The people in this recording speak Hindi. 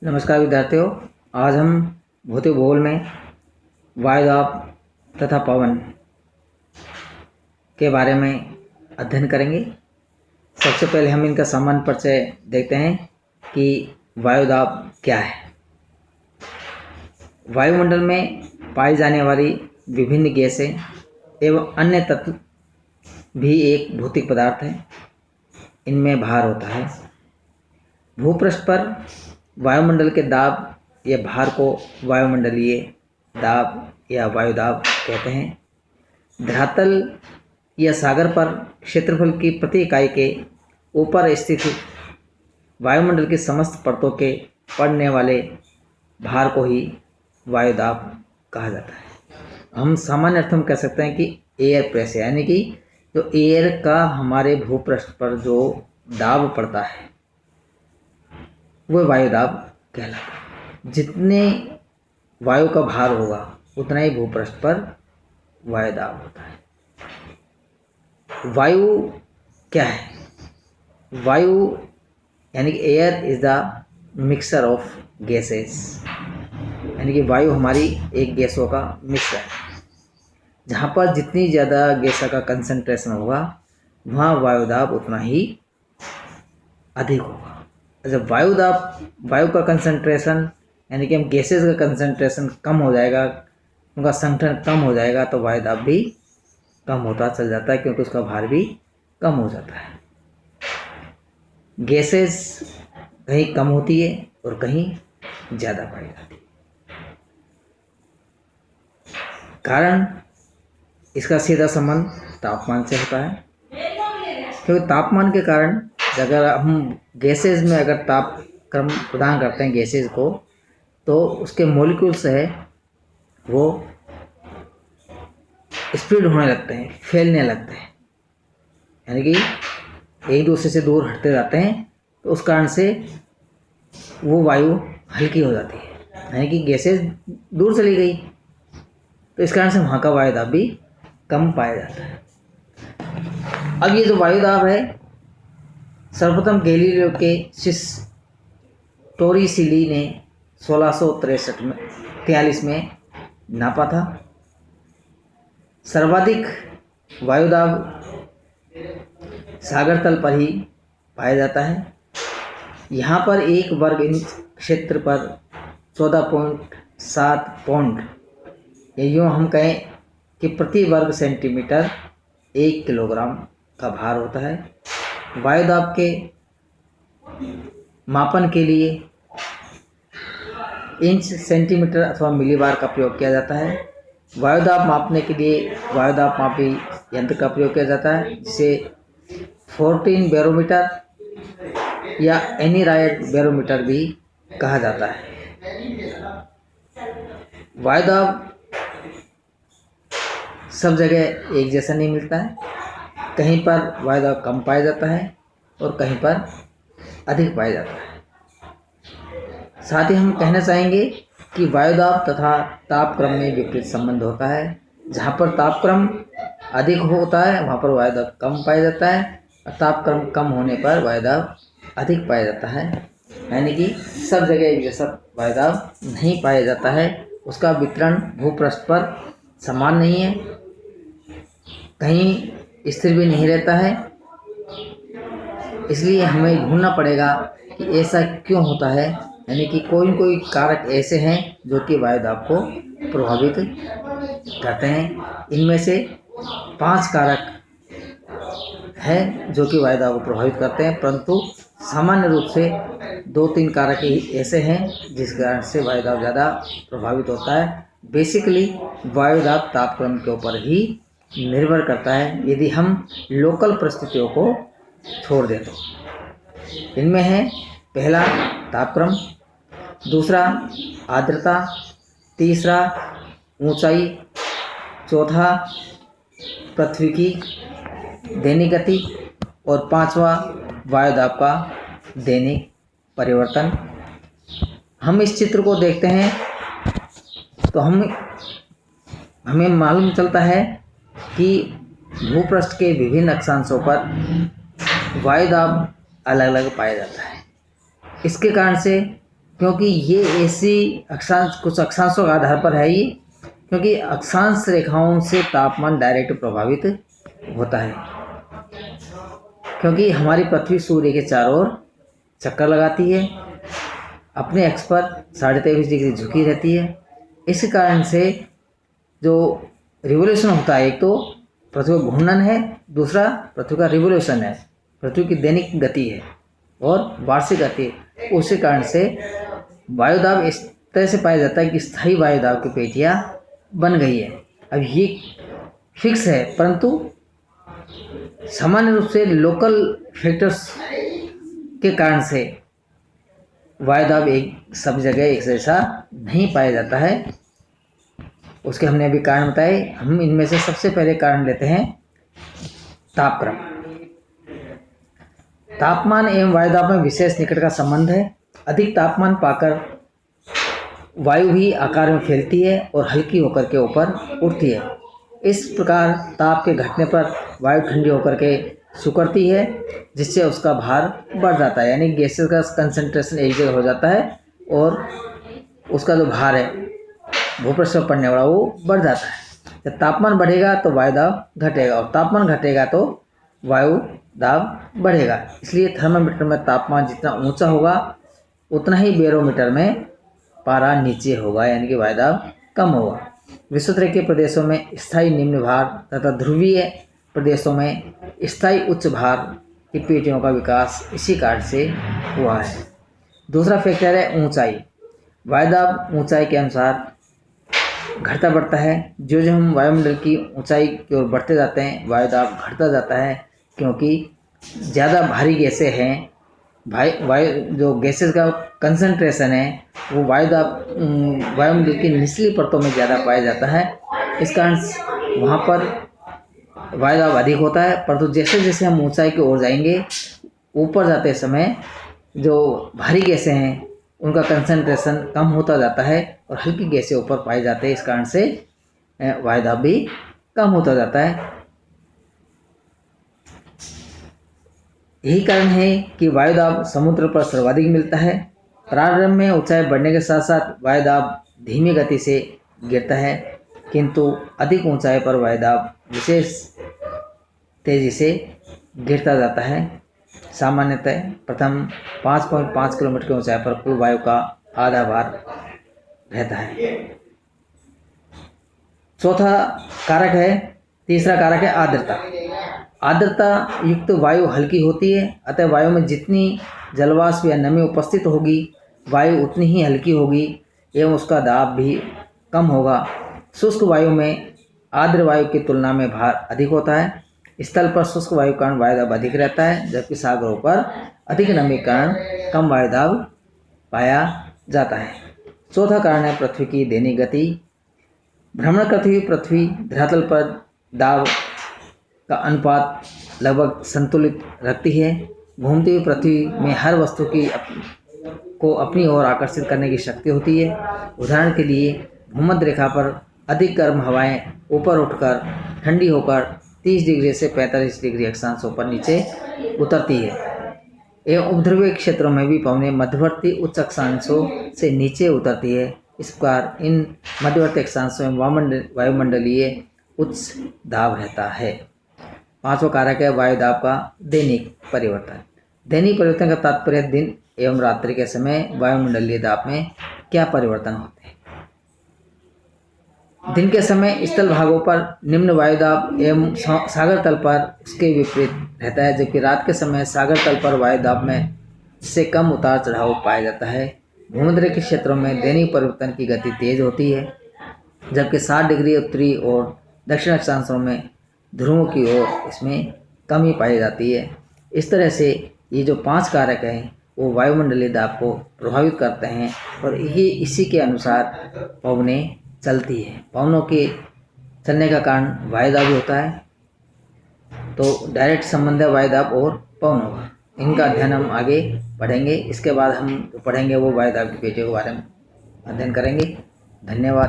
नमस्कार विद्यार्थियों। आज हम भौतिक भूगोल में वायुदाब तथा पवन के बारे में अध्ययन करेंगे। सबसे पहले हम इनका सामान्य परिचय देखते हैं कि वायुदाब क्या है। वायुमंडल में पाई जाने वाली विभिन्न गैसें एवं अन्य तत्व भी एक भौतिक पदार्थ है। इनमें भार होता है। भूपृष्ठ पर वायुमंडल के दाब या भार को वायुमंडलीय दाब या वायुदाब कहते हैं। धरातल या सागर पर क्षेत्रफल की प्रति इकाई के ऊपर स्थित वायुमंडल की समस्त परतों के पड़ने वाले भार को ही वायुदाब कहा जाता है। हम सामान्य अर्थ में कह सकते हैं कि एयर प्रेशर, यानी कि जो एयर का हमारे भूपृष्ठ पर जो दाब पड़ता है वो वायुदाब कहलाता है। जितने वायु का भार होगा उतना ही भूपृष्ठ पर वायुदाब होता है। वायु क्या है? वायु यानी कि air is the mixture of gases, यानी कि वायु हमारी एक गैसों का मिश्रण है। जहाँ पर जितनी ज़्यादा गैसा का कंसंट्रेशन होगा वहाँ वायुदाब उतना ही अधिक होगा। जब वायु का कंसंट्रेशन यानी कि हम गैसेस का कंसंट्रेशन कम हो जाएगा, उनका संगठन कम हो जाएगा तो वायुदाब भी कम होता चल जाता है, क्योंकि उसका भार भी कम हो जाता है। गैसेस कहीं कम होती है और कहीं ज़्यादा पाई जाती है। कारण इसका सीधा संबंध तापमान से होता है, क्योंकि तापमान के कारण अगर हम गैसेस में अगर तापक्रम प्रदान करते हैं गैसेस को, तो उसके मॉलिक्यूल्स है वो स्प्रेड होने लगते हैं, फैलने लगते हैं, यानी कि एक दूसरे से दूर हटते जाते हैं। तो उस कारण से वो वायु हल्की हो जाती है, यानी कि गैसेस दूर चली गई, तो इस कारण से वहाँ का वायुदाब भी कम पाया जाता है। अब ये जो वायुदाब है सर्वप्रथम गैलीलियो के शिष्य टोरिसेली ने 1643 में नापा था। सर्वाधिक वायुदाब सागर तल पर ही पाया जाता है। यहाँ पर 1 वर्ग इंच क्षेत्र पर 14.7 पौंड, या यूँ हम कहें कि प्रति वर्ग सेंटीमीटर 1 किलोग्राम का भार होता है। वायुदाब के मापन के लिए इंच, सेंटीमीटर अथवा मिलीबार का प्रयोग किया जाता है। वायुदाब मापने के लिए वायुदाब मापी यंत्र का प्रयोग किया जाता है, जिसे 14 बैरोमीटर या एनीराइड बैरोमीटर भी कहा जाता है। वायुदाब सब जगह एक जैसा नहीं मिलता है। कहीं पर वायुदाब कम पाया जाता है और कहीं पर अधिक पाया जाता है। साथ ही हम कहना चाहेंगे कि वायुदाब तथा तापक्रम में विपरीत संबंध होता है। जहाँ पर तापक्रम अधिक होता है वहाँ पर वायुदाब कम पाया जाता है, और तापक्रम कम होने पर वायुदाब अधिक पाया जाता है। यानी कि सब जगह एक जैसा वायुदाब नहीं पाया जाता है। उसका वितरण भूपृष्ठ पर समान नहीं है, कहीं स्थिर भी नहीं रहता है। इसलिए हमें ढूंढना पड़ेगा कि ऐसा क्यों होता है, यानी कि कोई कारक ऐसे हैं जो कि वायुदाब को प्रभावित करते हैं। इनमें से 5 कारक हैं जो कि वायुदाब को प्रभावित करते हैं, परंतु सामान्य रूप से 2-3 कारक ही ऐसे हैं जिस कारण से वायुदाब ज़्यादा प्रभावित होता है। बेसिकली वायुदाब तापक्रम के ऊपर ही निर्भर करता है, यदि हम लोकल परिस्थितियों को छोड़ दें तो। इनमें है पहला तापक्रम, दूसरा आर्द्रता, तीसरा ऊंचाई, चौथा पृथ्वी की दैनिक गति और 5वां वायुदाब का दैनिक परिवर्तन। हम इस चित्र को देखते हैं तो हमें मालूम चलता है कि भूपृष्ठ के विभिन्न अक्षांशों पर वायुदाब अलग अलग पाया जाता है। इसके कारण से क्योंकि ये ऐसी कुछ अक्षांशों के आधार पर है ये, क्योंकि अक्षांश रेखाओं से तापमान डायरेक्ट प्रभावित होता है, क्योंकि हमारी पृथ्वी सूर्य के चारों ओर चक्कर लगाती है, अपने अक्ष पर 23.5 डिग्री झुकी रहती है। इस कारण से जो रिवोल्यूशन होता है, एक तो पृथ्वी का घूर्णन है, दूसरा पृथ्वी का रिवोल्यूशन है, पृथ्वी की दैनिक गति है और वार्षिक गति है। उसी कारण से वायुदाब इस तरह से पाया जाता है कि स्थायी वायुदाब की पेटियाँ बन गई है। अब ये फिक्स है, परंतु सामान्य रूप से लोकल फैक्टर्स के कारण से वायुदाब एक सब जगह एक जैसा नहीं पाया जाता है। उसके हमने अभी कारण बताए। हम इनमें से सबसे पहले कारण लेते हैं तापक्रम। तापमान एवं वायुदाब में विशेष निकट का संबंध है। अधिक तापमान पाकर वायु भी आकार में फैलती है और हल्की होकर के ऊपर उठती है। इस प्रकार ताप के घटने पर वायु ठंडी होकर के सिकुड़ती है, जिससे उसका भार बढ़ जाता है, यानी गैसेस का कंसंट्रेशन एक जगह हो जाता है और उसका जो भार है भूपृष्ठ पर पड़ने वाला वो बढ़ जाता है। जब तापमान बढ़ेगा तो वायुदाब घटेगा और तापमान घटेगा तो वायु दाब बढ़ेगा। इसलिए थर्मामीटर में तापमान जितना ऊंचा होगा उतना ही बैरोमीटर में पारा नीचे होगा, यानी कि वायुदाब कम होगा। विषुवत के प्रदेशों में स्थायी निम्न भार तथा ध्रुवीय प्रदेशों में स्थायी उच्च भार की पेटियों का विकास इसी कारण से हुआ है। दूसरा फैक्टर है ऊंचाई। वायुदाब ऊंचाई के अनुसार घटता बढ़ता है। जो हम वायुमंडल की ऊंचाई की ओर बढ़ते जाते हैं वायुदाब घटता जाता है, क्योंकि ज़्यादा भारी गैसें हैं। वायु जो गैसेस का कंसंट्रेशन है वो वायुमंडल की निचली परतों में ज़्यादा पाया जाता है। इस कारण वहाँ पर वायुदाब अधिक होता है। परंतु जैसे जैसे हम ऊंचाई की ओर जाएंगे, ऊपर जाते समय जो भारी गैसें हैं उनका कंसंट्रेशन कम होता जाता है और हल्की गैसें ऊपर पाई जाती है। इस कारण से वायुदाब भी कम होता जाता है। यही कारण है कि वायुदाब समुद्र पर सर्वाधिक मिलता है। प्रारंभ में ऊंचाई बढ़ने के साथ साथ वायुदाब धीमी गति से गिरता है, किंतु अधिक ऊंचाई पर वायुदाब विशेष तेजी से गिरता जाता है। सामान्यतः प्रथम 5.5 किलोमीटर की ऊंचाई पर कुल वायु का आधा भार रहता है। तीसरा कारक है आर्द्रता। आर्द्रता युक्त वायु हल्की होती है, अतः वायु में जितनी जलवाष्प या नमी उपस्थित होगी वायु उतनी ही हल्की होगी एवं उसका दाब भी कम होगा। शुष्क वायु में आर्द्र वायु की तुलना में भार अधिक होता है। स्थल पर शुष्क वायु के कारण वायुदाब अधिक रहता है, जबकि सागरों पर अधिक नमी के कारण कम वायुदाब पाया जाता है। चौथा कारण है पृथ्वी की दैनिक गति। भ्रमण करती हुई पृथ्वी धरातल पर दाब का अनुपात लगभग संतुलित रखती है। घूमती हुई पृथ्वी में हर वस्तु को अपनी ओर आकर्षित करने की शक्ति होती है। उदाहरण के लिए भूमध्य रेखा पर अधिक गर्म हवाएं ऊपर उठकर ठंडी होकर 30 डिग्री से 45 डिग्री अक्षांशों पर नीचे उतरती है एवं उपध्रुवीय क्षेत्रों में भी पवनें मध्यवर्ती उच्च अक्षांशों से नीचे उतरती है। इस प्रकार इन मध्यवर्ती अक्षांशों में वायुमंडलीय उच्च दाब रहता है। पांचवा कारक है वायुदाब का दैनिक परिवर्तन। दैनिक परिवर्तन का तात्पर्य दिन एवं रात्रि के समय वायुमंडलीय दाब में क्या परिवर्तन होते हैं। दिन के समय स्थल भागों पर निम्न वायुदाब एवं सागर तल पर उसके विपरीत रहता है, जबकि रात के समय सागर तल पर वायुदाब में इससे कम उतार चढ़ाव पाया जाता है। भूमध्य के क्षेत्रों में दैनिक परिवर्तन की गति तेज होती है, जबकि 60 डिग्री उत्तरी और दक्षिण अक्षांशों में ध्रुवों की ओर इसमें कमी पाई जाती है। इस तरह से ये जो 5 कारक हैं वो वायुमंडलीय दाब को प्रभावित करते हैं और ये इसी के अनुसार पवनें चलती है। पवनों के चलने का कारण वायुदाब होता है, तो डायरेक्ट संबंध है वायुदाब और पवनों का। इनका अध्ययन हम आगे पढ़ेंगे। इसके बाद हम पढ़ेंगे वो वायुदाब की पेटियों के बारे में अध्ययन करेंगे। धन्यवाद।